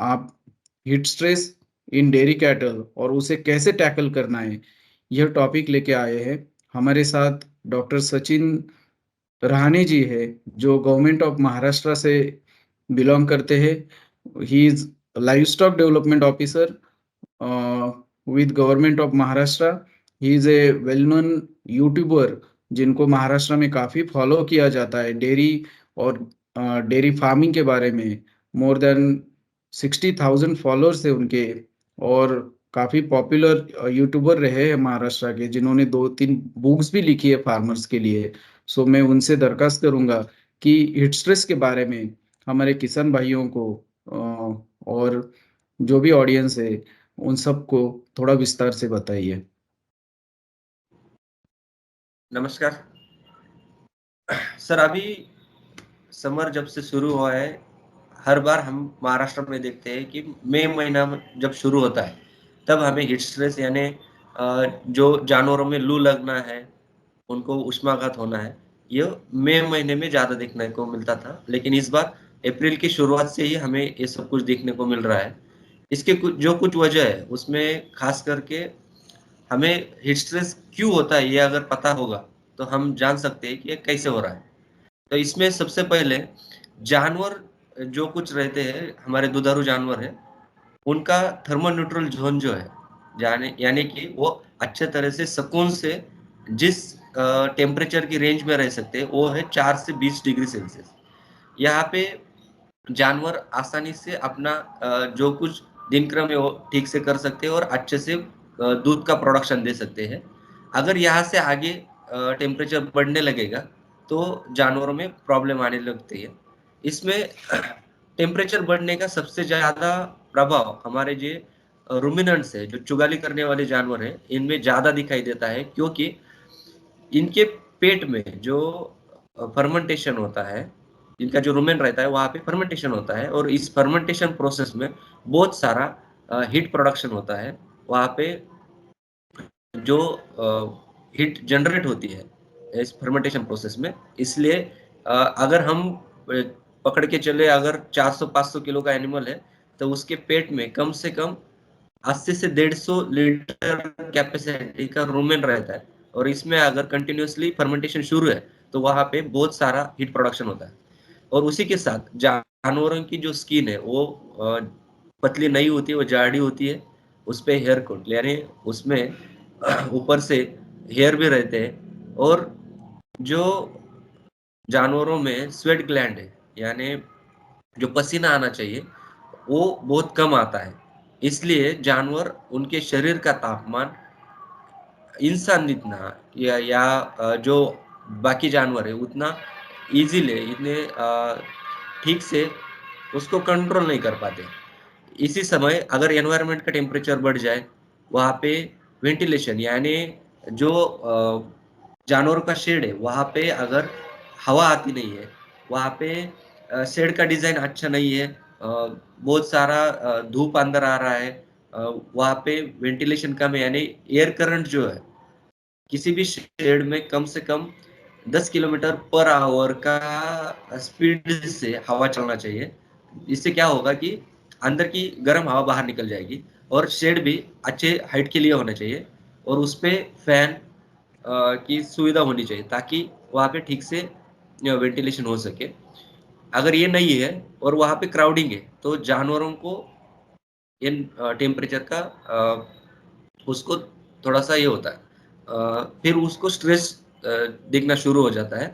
आप heat stress in dairy cattle और उसे कैसे टैकल करना है, यह टॉपिक लेके आए हैं। हमारे साथ डॉक्टर सचिन रहाणे जी है, जो गवर्नमेंट ऑफ महाराष्ट्र से बिलॉन्ग करते हैं। He is livestock development officer with government of Maharashtra. He is a well known YouTuber जिनको महाराष्ट्र में काफ़ी फॉलो किया जाता है डेयरी और डेयरी फार्मिंग के बारे में। मोर देन 60,000 फॉलोअर्स है उनके और काफ़ी पॉपुलर यूट्यूबर रहे हैं महाराष्ट्र के, जिन्होंने 2-3 बुक्स भी लिखी है फार्मर्स के लिए। सो मैं उनसे दरख्वास्त करूँगा कि हीट स्ट्रेस के बारे में हमारे किसान भाइयों को और जो भी ऑडियंस है, उन सबको थोड़ा विस्तार से बताइए। नमस्कार सर। अभी समर जब से शुरू हुआ है, हर बार हम महाराष्ट्र में देखते हैं कि मई महीना में जब शुरू होता है तब हमें हीट स्ट्रेस यानी जो जानवरों में लू लगना है, उनको उष्माघात होना है, ये मई महीने में ज़्यादा देखने को मिलता था। लेकिन इस बार अप्रैल की शुरुआत से ही हमें ये सब कुछ देखने को मिल रहा है। इसके कुछ वजह है, उसमें खास करके हमें हीट स्ट्रेस क्यों होता है ये अगर पता होगा तो हम जान सकते हैं कि ये कैसे हो रहा है। तो इसमें सबसे पहले जानवर जो कुछ रहते हैं, हमारे दुधारू जानवर है, उनका थर्मोन्यूट्रल ज़ोन जो है, यानी कि वो अच्छे तरह से सुकून से जिस टेम्परेचर की रेंज में रह सकते हैं, वो है 4 से 20 डिग्री सेल्सियस। यहाँ पे जानवर आसानी से अपना जो कुछ दिनक्रम है वो ठीक से कर सकते हैं और अच्छे से दूध का प्रोडक्शन दे सकते हैं। अगर यहाँ से आगे टेम्परेचर बढ़ने लगेगा तो जानवरों में प्रॉब्लम आने लगती है। इसमें टेम्परेचर बढ़ने का सबसे ज़्यादा प्रभाव हमारे जो रुमिनेंट्स है, जो चुगाली करने वाले जानवर हैं, इनमें ज़्यादा दिखाई देता है, क्योंकि इनके पेट में जो फर्मेंटेशन होता है, इनका जो रुमेन रहता है वहाँ पे फर्मेंटेशन होता है और इस फर्मेंटेशन प्रोसेस में बहुत सारा हीट प्रोडक्शन होता है। वहाँ पे जो हीट जनरेट होती है इस फर्मेंटेशन प्रोसेस में। इसलिए अगर हम पकड़ के चले, अगर 400-500 किलो का एनिमल है तो उसके पेट में कम से कम 80 से 150 लीटर कैपेसिटी का रुमेन रहता है और इसमें अगर कंटिन्यूअसली फर्मेंटेशन शुरू है तो वहाँ पे बहुत सारा हीट प्रोडक्शन होता है। और उसी के साथ जानवरों की जो स्किन है वो पतली नहीं होती, वो जाड़ी होती है। उस पे हेयर कोट यानी उसमें ऊपर से हेयर भी रहते हैं। और जो जानवरों में स्वेट ग्लैंड है, यानी जो पसीना आना चाहिए, वो बहुत कम आता है। इसलिए जानवर, उनके शरीर का तापमान इंसान जितना या जो बाकी जानवर है उतना इजीली, इतने ठीक से उसको कंट्रोल नहीं कर पाते। इसी समय अगर एनवायरनमेंट का टेम्परेचर बढ़ जाए, वहाँ पे वेंटिलेशन यानी जो जानवरों का शेड है वहाँ पे अगर हवा आती नहीं है, वहाँ पे शेड का डिज़ाइन अच्छा नहीं है, बहुत सारा धूप अंदर आ रहा है, वहाँ पे वेंटिलेशन कम है, यानी एयर करंट जो है किसी भी शेड में कम से कम 10 किलोमीटर पर आवर का स्पीड से हवा चलना चाहिए। इससे क्या होगा कि अंदर की गर्म हवा बाहर निकल जाएगी और शेड भी अच्छे हाइट के लिए होना चाहिए और उस पे फैन की सुविधा होनी चाहिए ताकि वहाँ पे ठीक से वेंटिलेशन हो सके। अगर ये नहीं है और वहाँ पे क्राउडिंग है तो जानवरों को इन टेम्परेचर का उसको थोड़ा सा ये होता है, फिर उसको स्ट्रेस दिखना शुरू हो जाता है